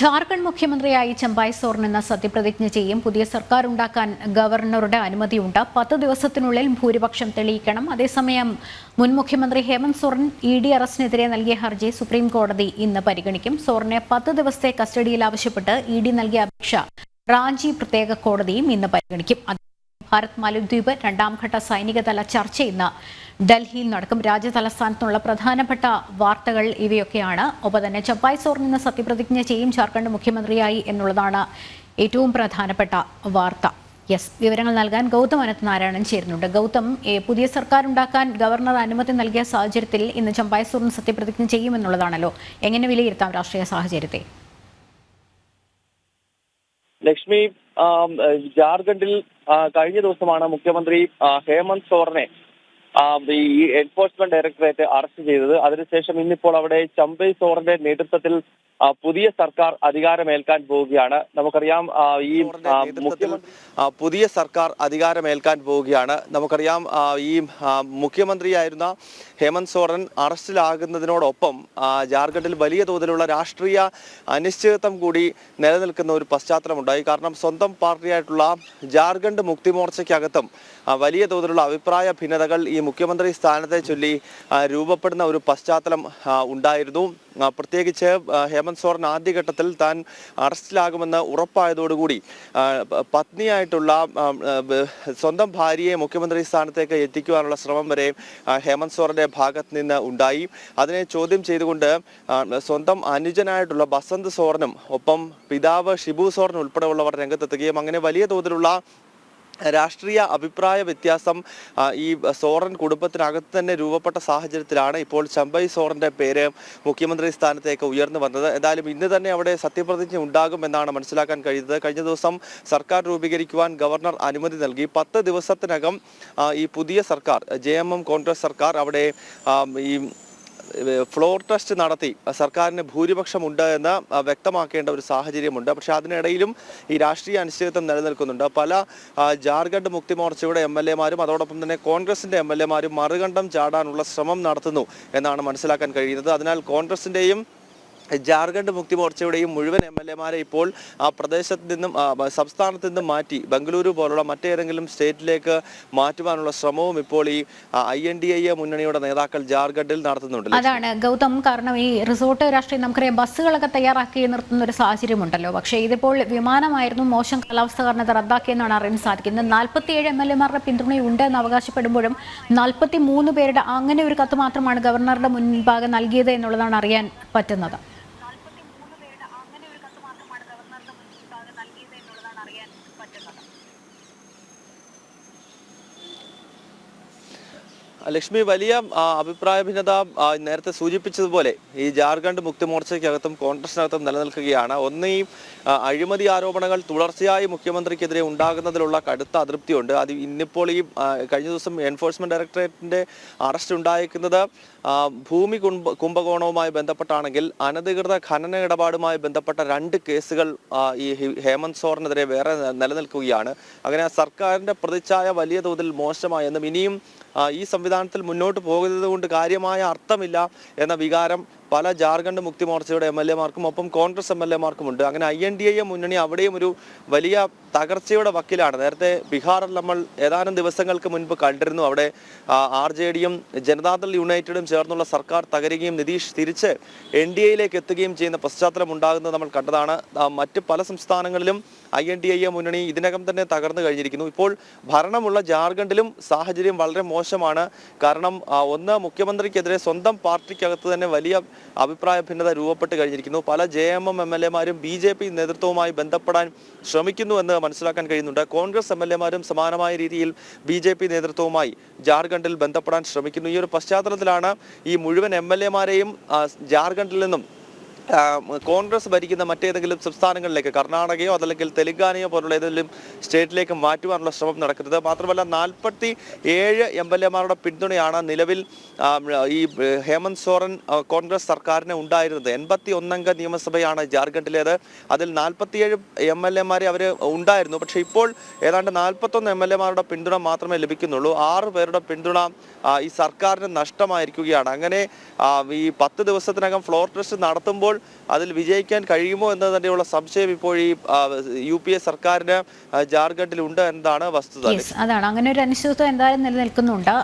ജാർഖണ്ഡ് മുഖ്യമന്ത്രിയായി ചമ്പായ് സോറൻ എന്ന സത്യപ്രതിജ്ഞ ചെയ്യും. പുതിയ സർക്കാർ ഉണ്ടാക്കാൻ ഗവർണറുടെ അനുമതിയുണ്ട്. 10 ദിവസത്തിനുള്ളിൽ ഭൂരിപക്ഷം തെളിയിക്കണം. അതേസമയം മുൻ മുഖ്യമന്ത്രി ഹേമന്ത് സോറൻ ED അറസ്റ്റിനെതിരെ നൽകിയ ഹർജി സുപ്രീം കോടതി ഇന്ന് പരിഗണിക്കും. സോറനെ 10 ദിവസത്തെ കസ്റ്റഡിയിൽ ആവശ്യപ്പെട്ട് ED നൽകിയ അപേക്ഷ റാഞ്ചി പ്രത്യേക കോടതിയും ഇന്ന് പരിഗണിക്കും. ഭാരത് മാലദ്വീപ് രണ്ടാംഘട്ട സൈനികതല ചർച്ച ഇന്ന് ഡൽഹിയിൽ നടക്കും. രാജ്യതലസ്ഥാനത്തുള്ള പ്രധാനപ്പെട്ട വാർത്തകൾ ഇവയൊക്കെയാണ്. ഒപ്പം തന്നെ ചമ്പായ് സോറൻ ഇന്ന് സത്യപ്രതിജ്ഞ ചെയ്യും ജാർഖണ്ഡ് മുഖ്യമന്ത്രിയായി എന്നുള്ളതാണ് ഏറ്റവും പ്രധാനപ്പെട്ട വാർത്ത. വിവരങ്ങൾ നൽകാൻ ഗൗതം അനന്തനാരായണൻ ചേരുന്നുണ്ട്. ഗൗതം, പുതിയ സർക്കാർ ഉണ്ടാക്കാൻ ഗവർണർ അനുമതി നൽകിയ സാഹചര്യത്തിൽ ഇന്ന് ചമ്പായ് സോറൻ സത്യപ്രതിജ്ഞ ചെയ്യുമെന്നുള്ളതാണല്ലോ. എങ്ങനെ വിലയിരുത്താം രാഷ്ട്രീയ സാഹചര്യത്തെ? ലക്ഷ്മി, ജാർഖണ്ഡിൽ കഴിഞ്ഞ ദിവസമാണ് മുഖ്യമന്ത്രി ഹേമന്ത് സോറനെ ഈ എൻഫോഴ്സ്മെന്റ് ഡയറക്ടറേറ്റ് അറസ്റ്റ് ചെയ്തത്. അതിനുശേഷം ഇന്നിപ്പോൾ അവിടെ ചമ്പായ് സോറന്റെ നേതൃത്വത്തിൽ പുതിയ സർക്കാർ അധികാരമേൽക്കാൻ പോവുകയാണ്. നമുക്കറിയാം ഈ പുതിയ സർക്കാർ അധികാരമേൽക്കാൻ പോവുകയാണ്. നമുക്കറിയാം ഈ മുഖ്യമന്ത്രിയായിരുന്ന ഹേമന്ത് സോറൻ അറസ്റ്റിലാകുന്നതിനോടൊപ്പം ജാർഖണ്ഡിൽ വലിയ തോതിലുള്ള രാഷ്ട്രീയ അനിശ്ചിതത്വം കൂടി നിലനിൽക്കുന്ന ഒരു പശ്ചാത്തലമുണ്ടായി. കാരണം സ്വന്തം പാർട്ടിയായിട്ടുള്ള ജാർഖണ്ഡ് മുക്തി മോർച്ചയ്ക്കകത്തും വലിയ തോതിലുള്ള അഭിപ്രായ ഭിന്നതകൾ ഈ മുഖ്യമന്ത്രി സ്ഥാനത്തെ ചൊല്ലി രൂപപ്പെടുന്ന ഒരു പശ്ചാത്തലം ഉണ്ടായിരുന്നു. പ്രത്യേകിച്ച് ഹേമന്ത് സോറൻ ആദ്യഘട്ടത്തിൽ താൻ അറസ്റ്റിലാകുമെന്ന് ഉറപ്പായതോടുകൂടി പത്നിയായിട്ടുള്ള സ്വന്തം ഭാര്യയെ മുഖ്യമന്ത്രി സ്ഥാനത്തേക്ക് എത്തിക്കുവാനുള്ള ശ്രമം വരെ ഹേമന്ത് സോറന്റെ ഭാഗത്ത് നിന്ന് ഉണ്ടായി. അതിനെ ചോദ്യം ചെയ്തുകൊണ്ട് സ്വന്തം അനുജനായിട്ടുള്ള ബസന്ത് സോറനും ഒപ്പം പിതാവ് ഷിബു സോറൻ ഉൾപ്പെടെയുള്ളവർ രംഗത്തെത്തുകയും അങ്ങനെ വലിയ തോതിലുള്ള രാഷ്ട്രീയ അഭിപ്രായ വ്യത്യാസം ഈ സോറൻ കുടുംബത്തിനകത്ത് തന്നെ രൂപപ്പെട്ട സാഹചര്യത്തിലാണ് ഇപ്പോൾ ചമ്പായ് സോറന്റെ പേര് മുഖ്യമന്ത്രി സ്ഥാനത്തേക്ക് ഉയർന്നു വന്നത്. എന്തായാലും ഇന്ന് തന്നെ അവിടെ സത്യപ്രതിജ്ഞ ഉണ്ടാകുമെന്നാണ് മനസ്സിലാക്കാൻ കഴിയുന്നത്. കഴിഞ്ഞ ദിവസം സർക്കാർ രൂപീകരിക്കുവാൻ ഗവർണർ അനുമതി നൽകി. 10 ദിവസത്തിനകം ഈ പുതിയ സർക്കാർ JMM കോൺഗ്രസ് സർക്കാർ അവിടെ ഈ ഫ്ലോർ ടെസ്റ്റ് നടത്തി സർക്കാരിന് ഭൂരിപക്ഷമുണ്ട് എന്ന് വ്യക്തമാക്കേണ്ട ഒരു സാഹചര്യമുണ്ട്. പക്ഷെ അതിനിടയിലും ഈ രാഷ്ട്രീയ അനിശ്ചിതത്വം നിലനിൽക്കുന്നുണ്ട്. പല ജാർഖണ്ഡ് മുക്തി മോർച്ചയുടെ MLA-മാരും അതോടൊപ്പം തന്നെ കോൺഗ്രസിന്റെ MLA-മാരും മറുകണ്ഠം ചാടാനുള്ള ശ്രമം നടത്തുന്നു എന്നാണ് മനസ്സിലാക്കാൻ കഴിയുന്നത്. അതിനാൽ കോൺഗ്രസിന്റെയും ജാർഖണ്ഡ് മുക്തി മോർച്ചയുടെയും മുഴുവൻ MLA-മാരെ ഇപ്പോൾ ആ പ്രദേശത്ത് നിന്നും സംസ്ഥാനത്ത് നിന്നും മാറ്റി ബംഗളൂരു പോലുള്ള മറ്റേതെങ്കിലും സ്റ്റേറ്റിലേക്ക് മാറ്റുവാനുള്ള ശ്രമവും ഇപ്പോൾ ഈ INDA മുന്നണിയുടെ നേതാക്കൾ ജാർഖണ്ഡിൽ നടത്തുന്നുണ്ട്. അതാണ് ഗൗതം, കാരണം ഈ റിസോർട്ട് രാഷ്ട്രീയം നമുക്കറിയാം, ബസ്സുകളൊക്കെ തയ്യാറാക്കി നിർത്തുന്ന ഒരു സാഹചര്യമുണ്ടല്ലോ. പക്ഷേ ഇതിപ്പോൾ വിമാനമായിരുന്നു, മോശം കാലാവസ്ഥ കാരണം അത് റദ്ദാക്കിയെന്നാണ് അറിയാൻ സാധിക്കുന്നത്. 47 MLA-മാരുടെ പിന്തുണയുണ്ട് എന്ന് അവകാശപ്പെടുമ്പോഴും 43 പേരുടെ അങ്ങനെ ഒരു കത്ത് മാത്രമാണ് ഗവർണറുടെ മുൻപാകെ നൽകിയത് എന്നുള്ളതാണ് അറിയാൻ പറ്റുന്നത്. ലക്ഷ്മി, വലിയ അഭിപ്രായ ഭിന്നത നേരത്തെ സൂചിപ്പിച്ചതുപോലെ ഈ ജാർഖണ്ഡ് മുക്തി മോർച്ചയ്ക്കകത്തും കോൺഗ്രസിനകത്തും നിലനിൽക്കുകയാണ്. ഒന്ന്, ഈ അഴിമതി ആരോപണങ്ങൾ തുടർച്ചയായി മുഖ്യമന്ത്രിക്കെതിരെ ഉണ്ടാകുന്നതിലുള്ള കടുത്ത അതൃപ്തിയുണ്ട്. അത് ഇന്നിപ്പോൾ ഈ കഴിഞ്ഞ ദിവസം എൻഫോഴ്സ്മെന്റ് ഡയറക്ടറേറ്റിന്റെ അറസ്റ്റ് ഉണ്ടായിരിക്കുന്നത് ഭൂമി കുംഭകോണവുമായി ബന്ധപ്പെട്ടാണെങ്കിൽ അനധികൃത ഖനന ഇടപാടുമായി ബന്ധപ്പെട്ട 2 കേസുകൾ ഈ ഹേമന്ത് സോറനെതിരെ വേറെ നിലനിൽക്കുകയാണ്. അങ്ങനെ സർക്കാരിന്റെ പ്രതിച്ഛായ വലിയ തോതിൽ മോശമായെന്നും ഇനിയും ഈ സംവിധാനത്തിൽ മുന്നോട്ട് പോകുന്നത് കൊണ്ട് കാര്യമായ അർത്ഥമില്ല എന്ന വികാരം പല ജാർഖണ്ഡ് മുക്തി മോർച്ചയുടെ MLA-മാർക്കും ഒപ്പം കോൺഗ്രസ് MLA-മാർക്കുമുണ്ട്. അങ്ങനെ INDA മുന്നണി അവിടെയും ഒരു വലിയ തകർച്ചയുടെ വക്കിലാണ്. നേരത്തെ ബീഹാറിൽ നമ്മൾ ഏതാനും ദിവസങ്ങൾക്ക് മുൻപ് കണ്ടിരുന്നു. അവിടെ RJD-യും ജനതാദൾ യുണൈറ്റഡും ചേർന്നുള്ള സർക്കാർ തകരുകയും നിതീഷ് തിരിച്ച് NDA-യിലേക്ക് എത്തുകയും ചെയ്യുന്ന പശ്ചാത്തലം ഉണ്ടാകുന്നത് നമ്മൾ കണ്ടതാണ്. മറ്റ് പല സംസ്ഥാനങ്ങളിലും INDA മുന്നണി ഇതിനകം തന്നെ തകർന്നു കഴിഞ്ഞിരിക്കുന്നു. ഇപ്പോൾ ഭരണമുള്ള ജാർഖണ്ഡിലും സാഹചര്യം വളരെ മോശമാണ്. കാരണം ഒന്ന്, മുഖ്യമന്ത്രിക്കെതിരെ സ്വന്തം പാർട്ടിക്കകത്ത് തന്നെ വലിയ അഭിപ്രായ ഭിന്നത രൂപപ്പെട്ട് കഴിഞ്ഞിരിക്കുന്നു. പല JMM MLA-മാരും BJP നേതൃത്വവുമായി ബന്ധപ്പെടാൻ ശ്രമിക്കുന്നു എന്ന് മനസ്സിലാക്കാൻ കഴിയുന്നുണ്ട്. കോൺഗ്രസ് MLA-മാരും സമാനമായ രീതിയിൽ BJP നേതൃത്വവുമായി ജാർഖണ്ഡിൽ ബന്ധപ്പെടാൻ ശ്രമിക്കുന്നു. ഈ ഒരു പശ്ചാത്തലത്തിലാണ് ഈ മുഴുവൻ MLA-മാരെയും ജാർഖണ്ഡിൽ നിന്നും കോൺഗ്രസ് ഭരിക്കുന്ന മറ്റേതെങ്കിലും സംസ്ഥാനങ്ങളിലേക്ക്, കർണാടകയോ അതല്ലെങ്കിൽ തെലങ്കാനയോ പോലുള്ള ഏതെങ്കിലും സ്റ്റേറ്റിലേക്ക് മാറ്റുവാനുള്ള ശ്രമം നടക്കുന്നത്. മാത്രമല്ല 47 MLA-മാരുടെ പിന്തുണയാണ് നിലവിൽ ഈ ഹേമന്ത് സോറൻ കോൺഗ്രസ് സർക്കാരിന് ഉണ്ടായിരുന്നത്. 81 അംഗ നിയമസഭയാണ് ജാർഖണ്ഡിലേത്. അതിൽ 47 MLA-മാരെ അവർ ഉണ്ടായിരുന്നു. പക്ഷേ ഇപ്പോൾ ഏതാണ്ട് 41 MLA-മാരുടെ പിന്തുണ മാത്രമേ ലഭിക്കുന്നുള്ളൂ. 6 പേരുടെ പിന്തുണ ഈ സർക്കാരിന് നഷ്ടമായിരിക്കുകയാണ്. അങ്ങനെ ഈ 10 ദിവസത്തിനകം ഫ്ലോർ ടെസ്റ്റ് നടത്തുമ്പോൾ അപ്പോൾ അതിൽ വിജയിക്കാൻ കഴിയുമോ എന്ന് തന്നെയുള്ള സംശയം ഇപ്പോൾ ഈ UPA സർക്കാരിന് ജാർഖണ്ഡിൽ ഉണ്ട് എന്നതാണ് വസ്തുത. അതാണ്, അങ്ങനെ ഒരു അനിശ്ചിതത്വം എന്തായാലും നിലനിൽക്കുന്നുണ്ട്.